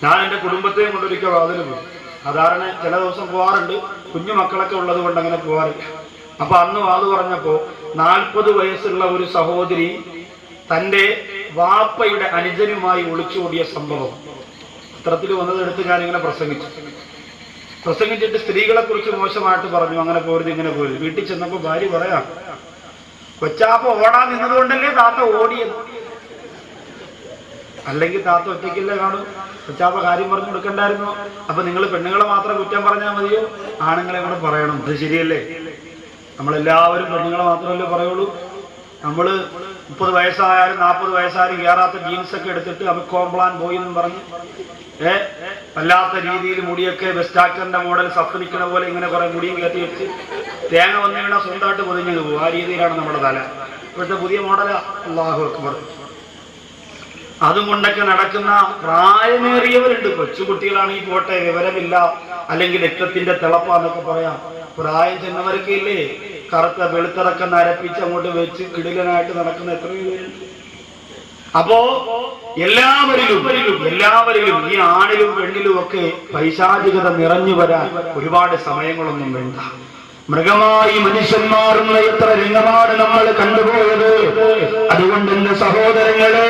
ഞാൻ എൻ്റെ കുടുംബത്തെയും കൊണ്ടൊരിക്കൽ വാതിൽ പോയി. സാധാരണ ചില ദിവസം പോകാറുണ്ട്, കുഞ്ഞു മക്കളൊക്കെ ഉള്ളത് കൊണ്ട് അങ്ങനെ പോകാറില്ല. അപ്പൊ അന്ന് വാത് പറഞ്ഞപ്പോ 40 വയസ്സുള്ള ഒരു സഹോദരി തൻ്റെ വാപ്പയുടെ അനുജനുമായി ഒളിച്ചോടിയ സംഭവം പത്രത്തിൽ വന്നതെടുത്ത് ഞാനിങ്ങനെ പ്രസംഗിച്ചിട്ട് സ്ത്രീകളെ കുറിച്ച് മോശമായിട്ട് പറഞ്ഞു. അങ്ങനെ പോരുത് ഇങ്ങനെ പോരുത്. വീട്ടിൽ ചെന്നപ്പോ ഭാര്യ പറയാം, കൊച്ചാപ്പ ഓടാൻ നിന്നതുകൊണ്ടല്ലേ താത്ത ഓടിയത്, അല്ലെങ്കിൽ താത്ത ഒറ്റയ്ക്കല്ലേ കാണും, കൊച്ചാപ്പ കാര്യം പറഞ്ഞു കൊടുക്കണ്ടായിരുന്നു. അപ്പൊ നിങ്ങൾ പെണ്ണുങ്ങളെ മാത്രം കുറ്റം പറഞ്ഞാൽ മതിയോ, ആണുങ്ങളെ കൂടെ പറയണം? ഇത് ശരിയല്ലേ? നമ്മളെല്ലാവരും പെണ്ണുങ്ങളെ മാത്രമല്ലേ പറയുള്ളൂ. നമ്മള് 30 വയസ്സായാലും 40 വയസ്സായാലും കയറാത്ത ജീൻസൊക്കെ എടുത്തിട്ട് കോംപ്ലാൻ പോയി എന്നും പറഞ്ഞ് വല്ലാത്ത രീതിയിൽ മുടിയൊക്കെ വെസ്റ്റാക്കറിന്റെ മോഡൽ സഫനിക്കണ പോലെ ഇങ്ങനെ കുറെ മുടിയും കയറ്റി വെച്ച് തേങ്ങ വന്നു വീണ സ്വന്തമായിട്ട് പൊതിഞ്ഞു പോകും. ആ രീതിയിലാണ് നമ്മുടെ തല. ഇപ്പോഴത്തെ പുതിയ മോഡലാ. അല്ലാഹു അക്ബർ. അതും കൊണ്ടൊക്കെ നടക്കുന്ന പ്രായമേറിയവരുണ്ട്. കൊച്ചുകുട്ടികളാണെങ്കിൽ പോട്ടെ, വിവരമില്ല, അല്ലെങ്കിൽ രക്തത്തിന്റെ തിളപ്പാന്നൊക്കെ പറയാം. പ്രായം ചെന്നവരൊക്കെ ഇല്ലേ, കറുത്ത വെളുത്തിറക്കം നരപ്പിച്ച് അങ്ങോട്ട് വെച്ച് കിടിലനായിട്ട് നടക്കുന്ന എത്രയോ പേരുണ്ട്. അപ്പോ എല്ലാവരിലും ഈ ആണിലും പെണ്ണിലും ഒക്കെ പൈശാചികത നിറഞ്ഞു വരാൻ ഒരുപാട് സമയങ്ങളൊന്നും വേണ്ട. മൃഗമായി മനുഷ്യന്മാരുന്ന എത്ര രംഗമാണ് നമ്മൾ കണ്ടുപോയത്. അതുകൊണ്ട് എന്റെ സഹോദരങ്ങളെ,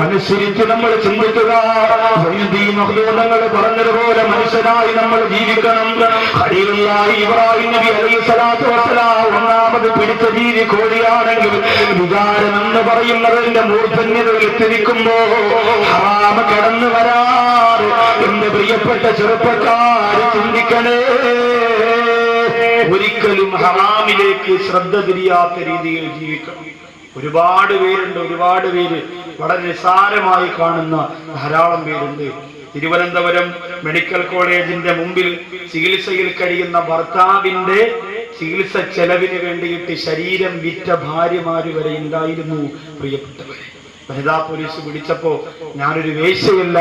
മനസ്സിരിച്ച് നമ്മൾ ചിന്തിക്കുക. മഹ്ദൂദങ്ങൾ പറഞ്ഞതുപോലെ മനുഷ്യനായി നമ്മൾ ജീവിക്കണം. ഖലീലുള്ളാഹി ഇബ്രാഹിം നബി അലൈഹിസ്സലാത്തു വസ്സലാം ഒന്നാമത് പിടിച്ച ജീവി കോഴിയാണെങ്കിൽ വികാരം എന്ന് പറയുന്നതിന്റെ മൂർധന്യതയിൽ എത്തിരിക്കുമ്പോ ഹറാമ കടന്നു വരാറ് എന്റെ പ്രിയപ്പെട്ട ചെറുപ്പക്കാർ ചിന്തിക്കണേ. ഒരിക്കലും ഹറാമിലേക്ക് ശ്രദ്ധ തിരിയാത്ത രീതിയിൽ ജീവിക്കണം. ഒരുപാട് പേര് വളരെ നിസ്സാരമായി കാണുന്ന ധാരാളം പേരുണ്ട്. തിരുവനന്തപുരം മെഡിക്കൽ കോളേജിന്റെ മുമ്പിൽ ചികിത്സയിൽ കഴിയുന്ന ഭർത്താവിന്റെ ചികിത്സ ചെലവിന് വേണ്ടിയിട്ട് ശരീരം വിറ്റ ഭാര്യമാര് വരെ ഉണ്ടായിരുന്നു. പ്രിയപ്പെട്ടവരെ, വനിതാ പോലീസ് പിടിച്ചപ്പോ ഞാനൊരു വേശ്യയല്ല,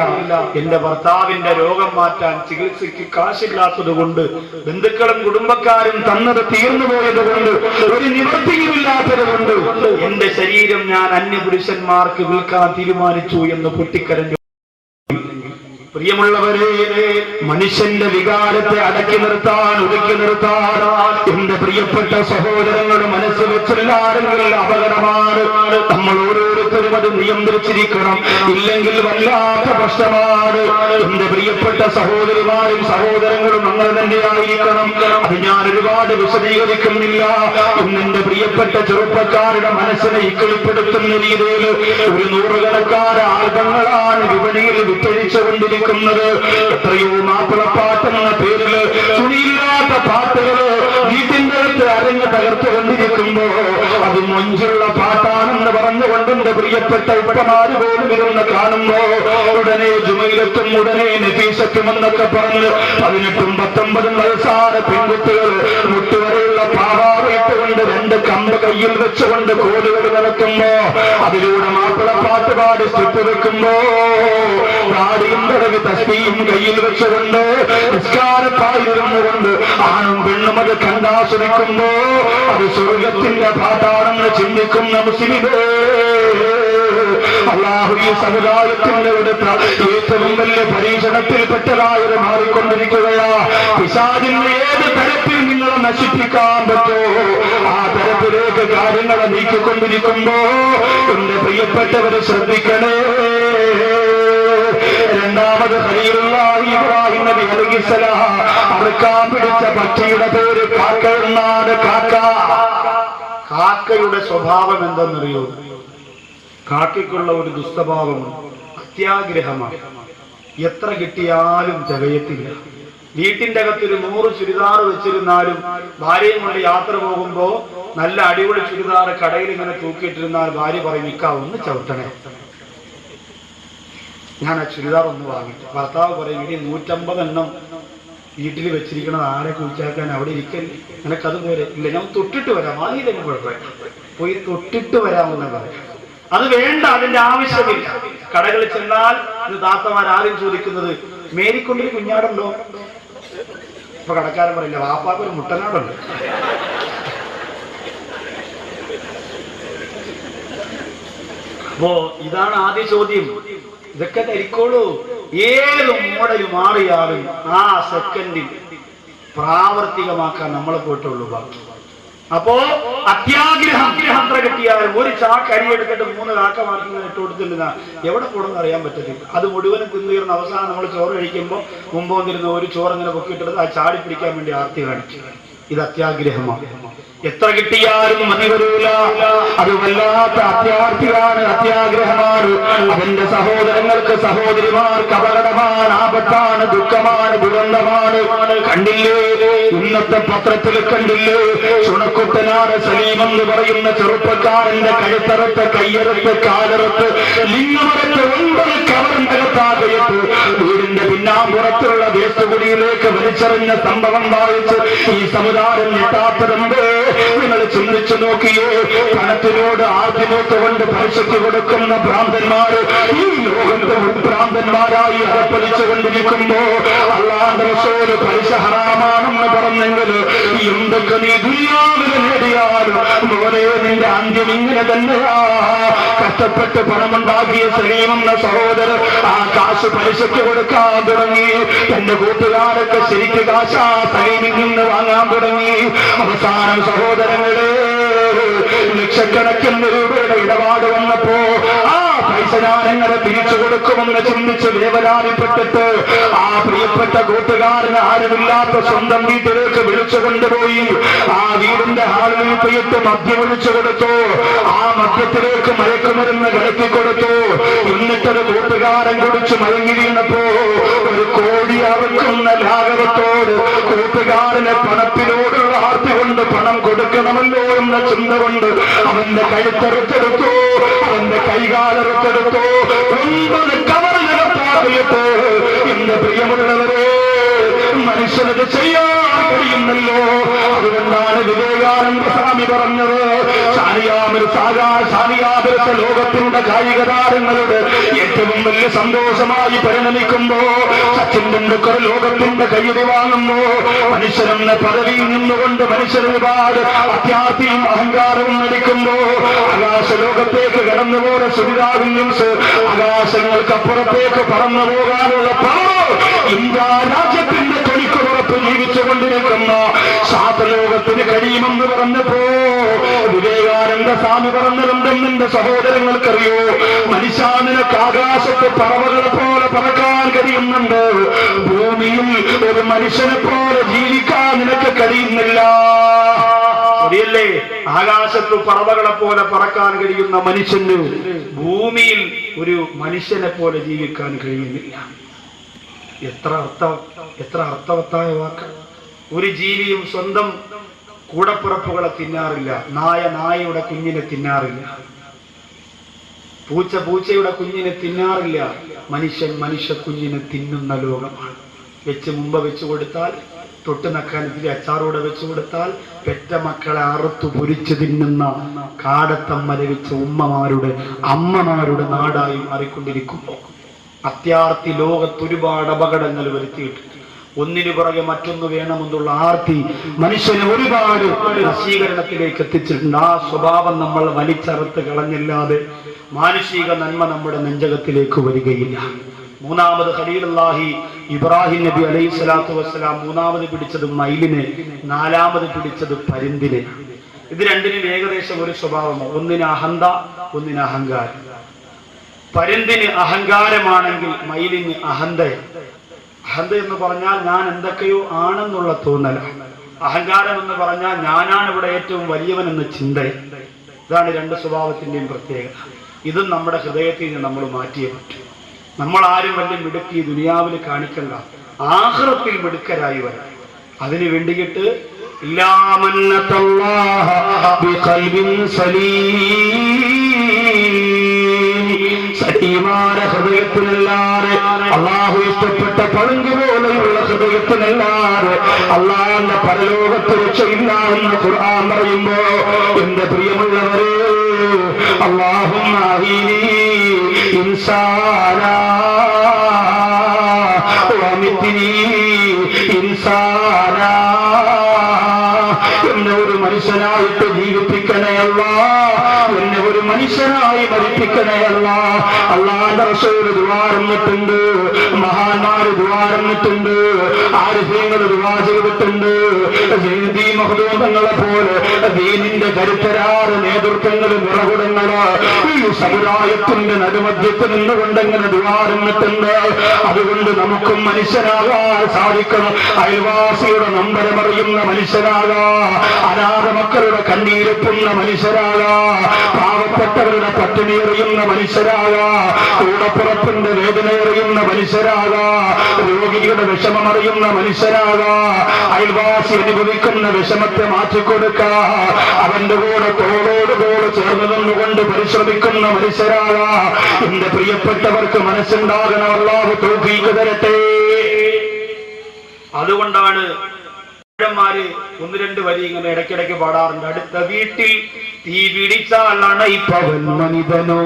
എന്റെ ഭർത്താവിന്റെ രോഗം മാറ്റാൻ ചികിത്സയ്ക്ക് കാശില്ലാത്തത് കൊണ്ട്, ബന്ധുക്കളും കുടുംബക്കാരും തന്നത് തീർന്നുപോയത് കൊണ്ട്, ഒരു നിവൃത്തിയുമില്ലാത്തത് കൊണ്ട് എന്റെ ശരീരം ഞാൻ അന്യപുരുഷന്മാർക്ക് വിൽക്കാൻ തീരുമാനിച്ചു എന്ന് പൊട്ടിക്കരഞ്ഞു. പ്രിയമുള്ളവരെ, മനുഷ്യന്റെ വികാരത്തെ അടക്കി നിർത്താൻ, ഒതുക്കി നിർത്താൻ എന്റെ പ്രിയപ്പെട്ട സഹോദരങ്ങൾ മനസ്സിൽ വെച്ചെല്ലാരെങ്കിലും അപകടമാണ്. നമ്മൾ ഓരോരുത്തരും അത് നിയന്ത്രിച്ചിരിക്കണം, ഇല്ലെങ്കിൽ വല്ലാത്ത പ്രശ്നമാണ്. എന്റെ പ്രിയപ്പെട്ട സഹോദരിമാരും സഹോദരങ്ങളും അങ്ങനെ തന്നെയായിരിക്കണം. അത് ഞാൻ ഒരുപാട് വിശദീകരിക്കുന്നില്ല. എന്റെ പ്രിയപ്പെട്ട ചെറുപ്പക്കാരുടെ മനസ്സിനെ ഇക്കളിപ്പെടുത്തുന്ന രീതിയിൽ ഒരു 100 ആൽബങ്ങളാണ് വിപണിയിൽ വിറ്റഴിച്ചുകൊണ്ടിരിക്കുന്നത്. എത്രയോ മാപ്പിളപ്പാട്ടെന്ന പേരില് തുണിയില്ലാത്ത പാട്ടുകള് വീട്ടിന്റെ അടുത്ത് അരങ്ങ് തകർത്തുകൊണ്ടിരിക്കുമ്പോ അത് മൊഞ്ചുള്ള പാട്ടാണെന്ന് പറഞ്ഞുകൊണ്ട് എന്റെ പ്രിയപ്പെട്ട ഉപ്പമാര് പോലും ഇരുന്ന് കാണുമ്പോ ഉടനെ ജുമയിലെത്തും, ഉടനെ നഫീസത്തും എന്നൊക്കെ പറഞ്ഞ് 18ഉം 19ഉം വയസ്സായ പെൺകുട്ടികൾ മുട്ടുവരെയുള്ള പാവാറിട്ടുകൊണ്ട് 2 കമ്പ് കയ്യിൽ വെച്ചുകൊണ്ട് കോലുകൾ നടക്കുമ്പോ അതിലൂടെ മാപ്പിളപ്പാട്ട് പാടി സ്റ്റിപ്പ് വെക്കുമ്പോ താടിയും തടവി തസ്ബീഹും കയ്യിൽ വെച്ചുകൊണ്ട് നിസ്കാരപ്പായിരുന്നുകൊണ്ട് ആണും പെണ്ണും അത് കണ്ടാസ്വദിക്കുമ്പോ അത് സ്വർഗത്തിന്റെ പാട്ടാണെന്ന് ചിന്തിക്കുന്ന മുസ്ലിമേ, അല്ലാഹു ഈ സമുദായത്തിന്റെ അടുത്ത ഏറ്റവും വലിയ പരീക്ഷണത്തിൽപ്പെട്ടതായത് മാറിക്കൊണ്ടിരിക്കുകയാ. പിശാചിന്റെ ഏത് തരത്തിൽ നിങ്ങളെ നശിപ്പിക്കാൻ പറ്റോ ആ തരത്തിലേക്ക് കാര്യങ്ങളെ നീക്കിക്കൊണ്ടിരിക്കുമ്പോ എന്റെ പ്രിയപ്പെട്ടവരെ ശ്രദ്ധിക്കണേ. രണ്ടാമത് ഖലീലുള്ളാഹി ഇബ്രാഹിം നബി അലൈഹിസ്സലാം അറുക്കാൻ പിടിച്ച പക്ഷിയുടെ പേര് കാക്ക എന്നാണ്. കാക്കയുടെ സ്വഭാവം എന്തെന്നറിയോ? കാക്കയ്ക്കുള്ള ഒരു ദുസ്വഭാവമാണ്, അത്യാഗ്രഹമാണ്. എത്ര കിട്ടിയാലും തികയത്തില്ല. വീട്ടിന്റെ അകത്തൊരു 100 ചുരിദാർ വെച്ചിരുന്നാലും ഭാര്യയും കൊണ്ട് യാത്ര പോകുമ്പോ നല്ല അടിപൊളി ചുരിദാർ കടയിൽ ഇങ്ങനെ തൂക്കിയിട്ടിരുന്നാൽ ഭാര്യ പറയും, നിൽക്കാ ഒന്ന് ചവിട്ടണേ, ഞാൻ ആ ചുരിദാർ ഒന്ന് വാങ്ങിച്ചു. ഭർത്താവ് പറയും, ഇനി 150 എണ്ണം വീട്ടിൽ വെച്ചിരിക്കണത് ആരെ കുഴിച്ചാക്കാൻ, അവിടെ ഇരിക്കല്ലേ, നിനക്കത് പോരെ? ഇല്ല, ഞാൻ തൊട്ടിട്ട് വരാം, വാങ്ങി തന്നെ കുഴപ്പമില്ല, പോയി തൊട്ടിട്ട് വരാമെന്ന് പറയാം. അത് വേണ്ട, അതിന്റെ ആവശ്യമില്ല. കടകളിൽ ചെന്നാൽ ഇത് താത്തമാരാരും ചോദിക്കുന്നത്, മേരിക്കൊണ്ടൊരു കുഞ്ഞാടുണ്ടോ? ഇപ്പൊ കടക്കാരൻ പറയില്ല, വാപ്പാക്കൊരു മുട്ടനാടുണ്ട്. അപ്പോ ഇതാണ് ആദ്യ ചോദ്യം. ഇതൊക്കെ ധരിക്കോളൂ. ഏത് മോഡൽ മാറിയാലും ആ സെക്കൻഡിൽ പ്രാവർത്തികമാക്കാൻ നമ്മളെ പോയിട്ടുള്ളൂ ബാക്കി. അപ്പോ അത്യാഗ്രഹം അത്ര കിട്ടിയാലും ഒരു ചാക്ക് അരി എടുത്തിട്ട് 3 കാക്ക മാർക്കിങ്ങനെ ഇട്ട് കൊടുത്തിരുന്ന എവിടെ പോകണമെന്ന് അറിയാൻ പറ്റത്തില്ല. അത് മുഴുവനും തിന്നുയർന്ന അവസാനം നമ്മൾ ചോറ് കഴിക്കുമ്പോൾ മുമ്പ് വന്നിരുന്ന ഒരു ചോറ് ഇങ്ങനെ പൊക്കിയിട്ടെടുത്ത് ആ ചാടി പിടിക്കാൻ വേണ്ടി ആർത്തി കാണിക്കുക. ഇത് അത്യാഗ്രഹമാണ്. എത്ര കിട്ടിയാലും മതി വരൂല. അത് വല്ലാത്ത അത്യാർത്ഥിയാണ്, അത്യാഗ്രഹമാണ്. അവന്റെ സഹോദരങ്ങൾക്ക് സഹോദരിമാർക്ക് അപകടമാണ്, ആപത്താണ്, ദുഃഖമാണ്, ദുരന്തമാണ്. കണ്ടില്ലേ ഇന്നത്തെ പത്രത്തിൽ കണ്ടില്ലേ, ചുണക്കുട്ടനാട് സലീം എന്ന് പറയുന്ന ചെറുപ്പക്കാരന്റെ കഴുത്തറുത്ത് കയ്യറുത്ത് കാലറുത്ത് ലിംഗമറുത്ത് 9 കവറിനകത്താകയിട്ട് വീടിന്റെ പിന്നാമ്പുറത്തുള്ള വേസ്റ്റുകുടിയിലേക്ക് വലിച്ചെറിഞ്ഞ സംഭവം വായിച്ച് ഈ സമുദായം ഞെട്ടാത്തതുണ്ട്. നിങ്ങൾ ചിന്തിച്ചു നോക്കിയേ, പണത്തിനോട് ആദ്യമൂത്തുകൊണ്ട് പലിശയ്ക്ക് കൊടുക്കുന്ന ഭ്രാന്തന്മാര് ഈ ലോകത്ത് ഭ്രാന്തന്മാരായി അകപ്പലിച്ചുകൊണ്ടിരിക്കുമ്പോ അല്ലാഹുവിന്റെ റസൂൽ പലിശ ഹറാമാണെന്ന് പറഞ്ഞെങ്കിൽ എന്തൊക്കെ നീ ദുനിയാവിൽ നേടിയാലും മോനെ നിന്റെ അന്ത്യം ഇങ്ങനെ തന്നെയാ. കഷ്ടപ്പെട്ട് പണമുണ്ടാക്കിയ സലീമെന്ന സഹോദരൻ ആ കാശ് പലിശയ്ക്ക് കൊടുക്കാൻ തുടങ്ങി. തന്റെ കൂട്ടുകാരൊക്കെ ശരിക്ക് കാശ് ആ സലീമിൽ നിന്ന് വാങ്ങാൻ തുടങ്ങി. അവസാനം സഹോദരങ്ങളെ ലക്ഷക്കണക്കിന് രൂപയുടെ ഇടപാട് വന്നപ്പോ ആ പൈസ ഞാനെങ്ങനെ തിരിച്ചു കൊടുക്കുമെന്ന് ചിന്തിച്ച് വേവലാതിപ്പെട്ടിട്ട് ആ പ്രിയപ്പെട്ട കൂട്ടുകാരന് ആരുമില്ലാത്ത സ്വന്തം വീട്ടിലേക്ക് വിളിച്ചു കൊണ്ടുപോയി ആ വീടിന്റെ ഹാളിൽ പോയിട്ട് മദ്യം ഒഴിച്ചു കൊടുത്തു. ആ മദ്യത്തിലേക്ക് മയക്കുമരുന്ന് കലക്കി കൊടുത്തു. എന്നിട്ടൊരു കൂട്ടുകാരൻ കുടിച്ച് മയങ്ങി വീണപ്പോ 1 കോടി അറുക്കുന്ന ലാഘവത്തോട് കൂട്ടുകാരനെ പണത്തിനോടുള്ള ആർത്തി കൊണ്ട് പണം കൊടുക്കണമല്ലോ എന്ന ചിന്ത കൊണ്ട് അവന്റെ കഴുത്തെടുത്തെടുത്തു, അവന്റെ കൈകാലെടുത്തെടുത്തു. 9 കവറിനകത്താറിയിട്ട് എന്റെ പ്രിയമുള്ളവരെ മനുഷ്യനത് ചെയ്യാൻ കഴിയുന്നല്ലോ. അതുകൊണ്ടാണ് വിവേകാനന്ദ സ്വാമി പറഞ്ഞത്, ഷാനിയാബിരത്തെ ലോകത്തിന്റെ കായിക താരങ്ങളുടെ ഏറ്റവും വലിയ സന്തോഷമായി പരിണമിക്കുമ്പോ സച്ചിൻ ടെണ്ടുൽക്കർ ലോകത്തിന്റെ കയ്യടി വാങ്ങുമ്പോ മനുഷ്യരെന്ന പദവിയിൽ നിന്നുകൊണ്ട് മനുഷ്യർ ഒരുപാട് അത്യാർത്ഥിയും അഹങ്കാരവും നടിക്കുമ്പോ ആകാശ ലോകത്തേക്ക് കടന്നുപോയ സുനിതാ വില്യംസ് ആകാശങ്ങൾക്കപ്പുറത്തേക്ക് പറന്നു പോകാനുള്ള പവർ ഇന്ത്യ രാജ്യത്തിന്റെ തൊലിക്കുറപ്പ് ജീവിച്ചുകൊണ്ടിരിക്കുന്ന ശാസ്ത്രലോകത്തിന് കഴിയുമെന്ന് പറഞ്ഞപ്പോ വിവേകാനന്ദ സ്വാമി പറഞ്ഞതെന്തെന്റെ സഹോദരങ്ങൾക്കറിയോ, മനുഷ്യ നിനക്ക് ആകാശത്ത് പറവകളെ പോലെ പറക്കാൻ കഴിയുന്നുണ്ട്, ഭൂമിയിൽ ഒരു മനുഷ്യനെ പോലെ ജീവിക്കാൻ നിനക്ക് കഴിയുന്നില്ല. ശരിയല്ലേ? ആകാശത്ത് പറവകളെ പോലെ പറക്കാൻ കഴിയുന്ന മനുഷ്യന് ഭൂമിയിൽ ഒരു മനുഷ്യനെ പോലെ ജീവിക്കാൻ കഴിയുന്നില്ല. എത്ര അർത്ഥവത്തായ വാക്ക്. ഒരു ജീവിയും സ്വന്തം കൂടപ്പിറപ്പുകളെ തിന്നാറില്ല. നായയുടെ കുഞ്ഞിനെ തിന്നാറില്ല. പൂച്ചയുടെ കുഞ്ഞിനെ തിന്നാറില്ല. മനുഷ്യ കുഞ്ഞിനെ തിന്നുന്ന ലോകമാണ്. മുമ്പ് വെച്ചു കൊടുത്താൽ, തൊട്ട് നക്കാൻ ഇത്തിരി അച്ചാറോടെ വെച്ചു കൊടുത്താൽ പെറ്റ മക്കളെ അറുത്തു പൊരിച്ചു തിന്നുന്ന കാടത്തമ്മ ലഭിച്ച അമ്മമാരുടെ നാടായി മാറിക്കൊണ്ടിരിക്കുന്നു. അത്യാർത്തി ലോകത്ത് ഒരുപാട് അപകടങ്ങൾ വരുത്തിയിട്ട് ഒന്നിനു പുറകെ മറ്റൊന്ന് വേണമെന്നുള്ള ആർത്തി മനുഷ്യനെ ഒരുപാട് നശീകരണത്തിലേക്ക് എത്തിച്ചിട്ടുണ്ട്. ആ സ്വഭാവം നമ്മൾ വലിച്ചറുത്ത് കളഞ്ഞല്ലാതെ മാനുഷിക നന്മ നമ്മുടെ നെഞ്ചകത്തിലേക്ക് വരികയില്ല. മൂന്നാമത് ഖലീലുല്ലാഹി ഇബ്രാഹിം നബി അലൈഹി സ്വലാത്തു വസ്സലാം മൂന്നാമത് പിടിച്ചത് മയിലിനെ, നാലാമത് പിടിച്ചത് പരുന്തിനെ. ഇത് രണ്ടിനും ഏകദേശം ഒരു സ്വഭാവമാണ്. ഒന്നിന് അഹന്ത, ഒന്നിന് അഹങ്കാരം. പരുന്തിന് അഹങ്കാരമാണെങ്കിൽ മയിലിന് അഹന്ത എന്ന് പറഞ്ഞാൽ ഞാൻ എന്തൊക്കെയോ ആണെന്നുള്ള തോന്നലാണ്. അഹങ്കാരം എന്ന് പറഞ്ഞാൽ ഞാനാണ് ഇവിടെ ഏറ്റവും വലിയവനെന്ന ചിന്ത. ഇതാണ് രണ്ട് സ്വഭാവത്തിന്റെയും പ്രത്യേകത. ഇതും നമ്മുടെ ഹൃദയത്തിൽ നിന്ന് നമ്മൾ മാറ്റിയേ പറ്റൂ. നമ്മൾ ആരും വലിയ മിടുക്കി ദുനിയാവിൽ കാണിക്കണ്ട, ആഖിറത്തിൽ മിടുക്കരായി വരാം. അതിന് വേണ്ടിയിട്ട് സലീമായ ഹൃദയത്തിനല്ലാതെ, അള്ളാഹു ഇഷ്ടപ്പെട്ട പളുങ്ക് പോലെയുള്ള ഹൃദയത്തിനല്ലാതെ അള്ളാഹുവിന്റെ പരലോകത്ത് രക്ഷയില്ല എന്ന് ഖുർആൻ പറയുമ്പോ എന്റെ പ്രിയമുള്ളവരെ, അല്ലാഹുമ്മ അഹീനി ഇൻസാനാ വമിത്നി ഇൻസാനാ, എന്നെ ഒരു മനുഷ്യനായിട്ട് ജീവിപ്പിക്കണേ അല്ലാഹ്, എന്നെ ഒരു മനുഷ്യനായി മരിപ്പിക്കണേ അല്ലാഹ്. അല്ലാഹ് റസൂല് ദുആ ചെയ്തിട്ടുണ്ട്, മഹാന്മാര് ദുആ ചെയ്തിട്ടുണ്ട്, ആരിഫീങ്ങൾ ദുആ ചെയ്തിട്ടുണ്ട്. ജയ്ദി മഖ്ദൂമങ്ങളെ പോലെ ദീനിന്റെ കരുത്തരാറ് നേതൃത്വങ്ങൾ നിറകുടങ്ങള് ഈ സമുദായത്തിന്റെ നടുമധ്യത്തിൽ നിന്നുകൊണ്ടെങ്ങനെ ദുആ ചെയ്തിട്ടുണ്ട്. അതുകൊണ്ട് നമുക്കും മനുഷ്യനാകാൻ സാധിക്കണം. അയൽവാസിയുടെ നമ്പരമറിയുന്ന മനുഷ്യനാകാ, അനാഥ മക്കളുടെ കണ്ണീരൊപ്പുന്ന മനുഷ്യരാകാ, പാവപ്പെട്ടവരുടെ പട്ടിണി എറിയുന്ന മനുഷ്യരാകാ, കൂടപ്പുറപ്പിന്റെ വേദന എറിയുന്ന മനുഷ്യരാകാ, രോഗിയുടെ വിഷമമറിയുന്ന മനുഷ്യരാകാ, അയൽവാസി അനുഭവിക്കുന്ന വിഷമത്തെ മാറ്റിക്കൊടുക്ക, അവന്റെ കൂടെ തോളോട് തോട് ചേർന്ന് നിന്നുകൊണ്ട് പരിശ്രമിക്കുന്ന മനുഷ്യരാകാ. എന്റെ പ്രിയപ്പെട്ടവർക്ക് മനസ്സുണ്ടാകണം. അല്ലാഹു തൗഫീഖ് തരട്ടെ. അതുകൊണ്ടാണ് ാര് ഒന്ന് രണ്ട് വരി ഇങ്ങനെ ഇടയ്ക്കിടയ്ക്ക് പാടാറുണ്ട്. അടുത്ത വീട്ടിൽ തീ പിടിച്ചാൽ അണയിപ്പവൻ മനിതനോ,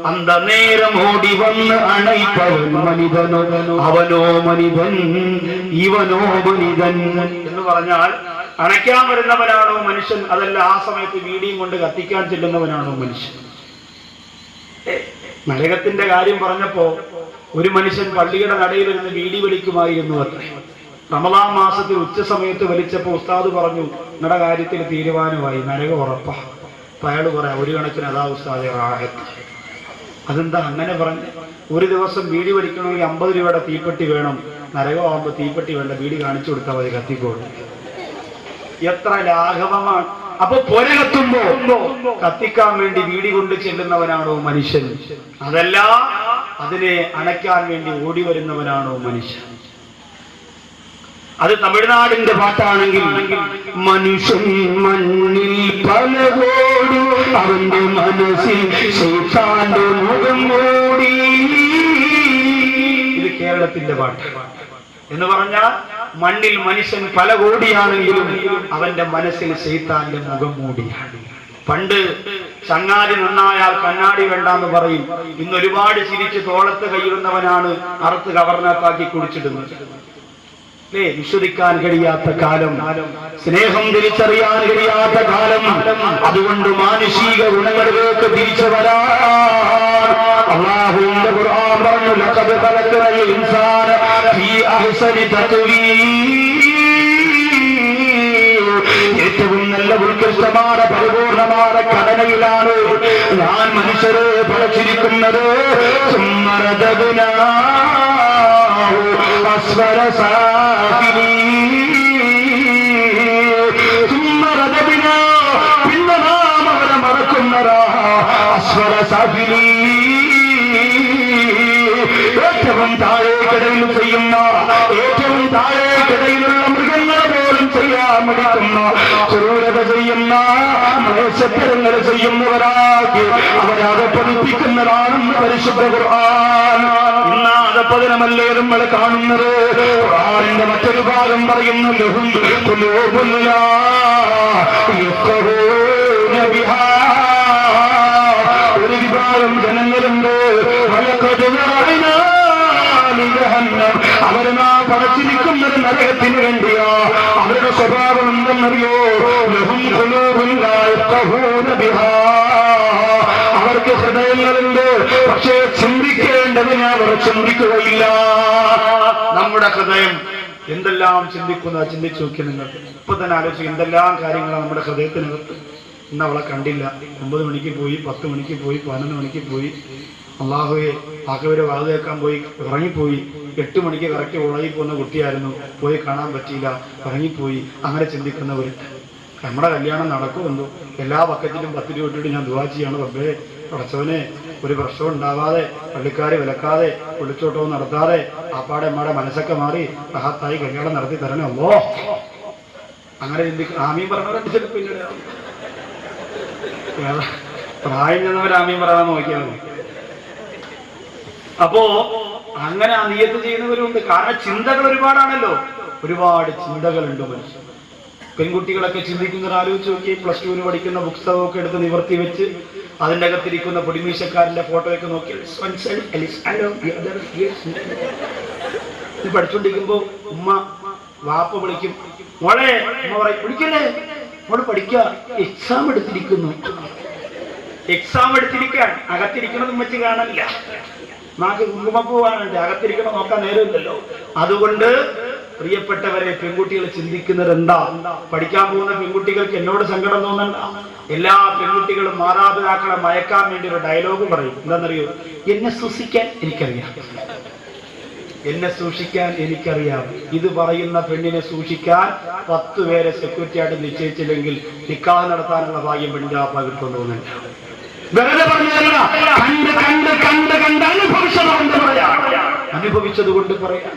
അന്ത നേരം ഓടി വന്ന് അണയിപ്പവൻ മനിതനോ, അവനോ മനിതൻ ഇവനോ മനിതൻ എന്ന് പറഞ്ഞാൽ അണയ്ക്കാൻ വരുന്നവനാണോ മനുഷ്യൻ, അതല്ല ആ സമയത്ത് വീടിയും കൊണ്ട് കത്തിക്കാൻ ചെല്ലുന്നവനാണോ മനുഷ്യൻ. നരകത്തിന്റെ കാര്യം പറഞ്ഞപ്പോ ഒരു മനുഷ്യൻ പള്ളിയുടെ നടയിലിരുന്ന് വീടി വലിക്കുമായിരുന്നു അത്രേ. റമളാൻ മാസത്തിൽ ഉച്ച സമയത്ത് വലിച്ചപ്പോ ഉസ്താദ് പറഞ്ഞു നിങ്ങളുടെ കാര്യത്തിൽ തീരുമാനമായി, നരകം ഉറപ്പാ. അപ്പൊ അയാൾ പറയാം ഒരു കണക്കിന് അതാ ഉസ്താദെ റാഹത്ത്. അതെന്താ അങ്ങനെ പറഞ്ഞു? ഒരു ദിവസം വീടി വലിക്കണമെങ്കിൽ 50 രൂപയുടെ തീപ്പെട്ടി വേണം, നരകമാകുമ്പോ തീപ്പെട്ടി വേണ്ട, വീടി കാണിച്ചു കൊടുത്താൽ മതി, കത്തിക്കോട്ടെ. എത്ര ലാഘവമാണ്. അപ്പൊ പൊര കത്തുമ്പോ കത്തിക്കാൻ വേണ്ടി വീടി കൊണ്ട് ചെല്ലുന്നവനാണോ മനുഷ്യൻ, അതല്ല അതിനെ അണയ്ക്കാൻ വേണ്ടി ഓടി വരുന്നവനാണോ മനുഷ്യൻ? അത് തമിഴ്നാടിന്റെ പാട്ടാണെങ്കിൽ മനുഷ്യൻ മണ്ണിൽ പലകോടി അവന്റെ മനസ്സിൽ ശൈത്താന്റെ മുഖം മൂടി. ഇത് കേരളത്തിന്റെ പാട്ട് എന്ന് പറഞ്ഞാൽ മണ്ണിൽ മനുഷ്യൻ പല കോടിയാണെങ്കിലും അവന്റെ മനസ്സിൽ ശൈത്താന്റെ മുഖം മൂടിയാണ്. പണ്ട് ചങ്ങാതി നന്നായാൽ കണ്ണാടി വേണ്ടാന്ന് പറയും. ഇന്ന് ഒരുപാട് ചിരിച്ച് തോളത്ത് കൈയിടുന്നവനാണ് അറുത്ത് കവർണത്താക്കി കുടിച്ചിടുന്നത്. വിശ്വസിക്കാൻ കഴിയാത്ത കാലം, സ്നേഹം തിരിച്ചറിയാൻ കഴിയാത്ത കാലം. അതുകൊണ്ട് മാനുഷിക ഗുണങ്ങളിലേക്ക് തിരിച്ചു വരാൻ അല്ലാഹുവിന്റെ ഖുർആൻ പറഞ്ഞു, ലഖദ് ഖലഖനൽ ഇൻസാന ഫീ അഹ്സനി തഖ്വീം. ഏറ്റവും നല്ല ഉത്കൃഷ്ടമായ പരിപൂർണമായ ഘടനയിലാണ് ഞാൻ മനുഷ്യരെ പടച്ചിരിക്കുന്നത്. أسفل سافلين ثم رددنا പിന്നെ നാം അവരെ മറക്കുന്നതാ അസ്ഫല സാഫിലീൻ. ഏറ്റവും താഴേക്കിടയിൽ ചെയ്യുന്ന, ഏറ്റവും താഴേക്കിടയിലുള്ള മൃഗങ്ങളെ പോലും ചെയ്യാൻ മടിക്കുന്ന, ക്രൂരത ചെയ്യുന്ന, മനുഷ്യത്തരങ്ങൾ ചെയ്യുന്നവരാക്കി അവരെ അകപ്പതിപ്പിക്കുന്നതാണെന്ന് പരിശുദ്ധ ഖുർആൻ. പതിനമല്ലേ നമ്മൾ കാണുന്നത്. ഖുർആനിന്റെ മറ്റൊരു ഭാഗം പറയുന്നു, ലഹും ഖുലൂബുൻ ലാ യഫ്ഖഹൂന ബിഹാ. ഒരു വിഭാഗം ജനങ്ങളുണ്ട്, വലഖദ് റഅയ്നാ ലിജഹന്നം. അവർ നാം പടച്ചിരിക്കുന്നത് നരകത്തിന് വേണ്ടിയാ. അവരുടെ സ്വഭാവം എന്തെന്നറിയോ? ലഹും ഖുലൂബുൻ ലാ യഫ്ഖഹൂന ബിഹാ. അവർക്ക് ഹൃദയങ്ങളുണ്ട്, പക്ഷേ ചിന്തിക്കേണ്ടതിനെ അവർ ചിന്തിക്കുകയില്ല. നമ്മുടെ ഹൃദയം എന്തെല്ലാം ചിന്തിക്കുന്ന ചിന്തിച്ചു നോക്കി നിങ്ങൾ. ഇപ്പൊ തന്നെ ആലോചിക്കും എന്തെല്ലാം കാര്യങ്ങളാണ് നമ്മുടെ ഹൃദയത്തിനകത്ത്. ഇന്ന് അവളെ കണ്ടില്ല, 9 മണിക്ക് പോയി, 10 മണിക്ക് പോയി, 11 മണിക്ക് പോയി, അള്ളാഹുവെ ആക്കവരെ വാത് കേൾക്കാൻ പോയി, ഇറങ്ങിപ്പോയി. 8 മണിക്ക് കറക്റ്റ് ഉളകി പോകുന്ന കുട്ടിയായിരുന്നു, പോയി കാണാൻ പറ്റിയില്ല, ഇറങ്ങിപ്പോയി. അങ്ങനെ ചിന്തിക്കുന്നവർ. നമ്മുടെ കല്യാണം നടക്കുമെന്നു എല്ലാ പക്കത്തിലും 10 രൂപ ഇട്ടിട്ട് ഞാൻ ദുആ ചെയ്യാണ്, റബ്ബേ പടച്ചവനെ ഒരു പ്രശ്നം ഉണ്ടാവാതെ, പള്ളിക്കാര് വിലക്കാതെ, ഒളിച്ചോട്ടവും നടത്താതെ, ആപ്പാടെ അമ്മയുടെ മനസ്സൊക്കെ മാറി മഹത്തായി കല്യാണം നടത്തി തരണേ അല്ലോ. അങ്ങനെ ചിന്തിക്കും. ആമീൻ പറഞ്ഞവരെ ചിലപ്പോൾ പിന്നീട് പ്രായം ചെന്നവർ ആമീൻ പറയാൻ നോക്കിയാൽ മതി. അപ്പോ അങ്ങനെ ആ നിയത്ത് ചെയ്യുന്നവരുണ്ട്. കാരണം ചിന്തകൾ ഒരുപാടാണല്ലോ, ഒരുപാട് ചിന്തകളുണ്ട് മനുഷ്യൻ. പെൺകുട്ടികളൊക്കെ ചിന്തിക്കുന്നത് ആലോചിച്ച് നോക്കി. +2 പഠിക്കുന്ന പുസ്തകമൊക്കെ എടുത്ത് നിവർത്തി വെച്ച് അതിൻ്റെ അകത്തിരിക്കുന്ന പൊടിമീശക്കാരന്റെ ഫോട്ടോയൊക്കെ നോക്കി പഠിച്ചുകൊണ്ടിരിക്കുമ്പോ ഉമ്മ വാപ്പ വിളിക്കും, മോളെ. ഉമ്മ പറയും വിളിക്കല്ലേ, മോള് പഠിക്കുക, എക്സാം എടുത്തിരിക്കുന്നു. എക്സാം എടുത്തിരിക്കാൻ അകത്തിരിക്കണത് ഉമ്മച്ചി കാണാനില്ല. നാക്ക് കുങ്കുമപ്പൂവാണ്, അകത്തിരിക്കണം നോക്കാൻ നേരമില്ലല്ലോ. അതുകൊണ്ട് പ്രിയപ്പെട്ടവരെ, പെൺകുട്ടികൾ ചിന്തിക്കുന്നത് എന്താ? പഠിക്കാൻ പോകുന്ന പെൺകുട്ടികൾക്ക് എന്നോട് സങ്കടം തോന്നണ്ട. എല്ലാ പെൺകുട്ടികളും മാതാപിതാക്കളെ മയക്കാൻ വേണ്ടി ഒരു ഡയലോഗ് പറയും. എന്താണെന്നറിയോ? എന്നെ സൂക്ഷിക്കാൻ എനിക്കറിയാം, എന്നെ സൂക്ഷിക്കാൻ എനിക്കറിയാം. ഇത് പറയുന്ന പെണ്ണിനെ സൂക്ഷിക്കാൻ 10 പേരെ സെക്യൂരിറ്റി ആയിട്ട് നിശ്ചയിച്ചില്ലെങ്കിൽ നിക്കാഹ് നടത്താനുള്ള ഭാഗ്യം പെണ്ണിന്റെ ആ പകിർക്കൊണ്ടു പോകുന്നുണ്ട്. വെറുതെ പറഞ്ഞതല്ല, കണ്ട് അനുഭവിച്ചത് കൊണ്ട് പറയാം. അനുഭവിച്ചത് കൊണ്ട് പറയാം.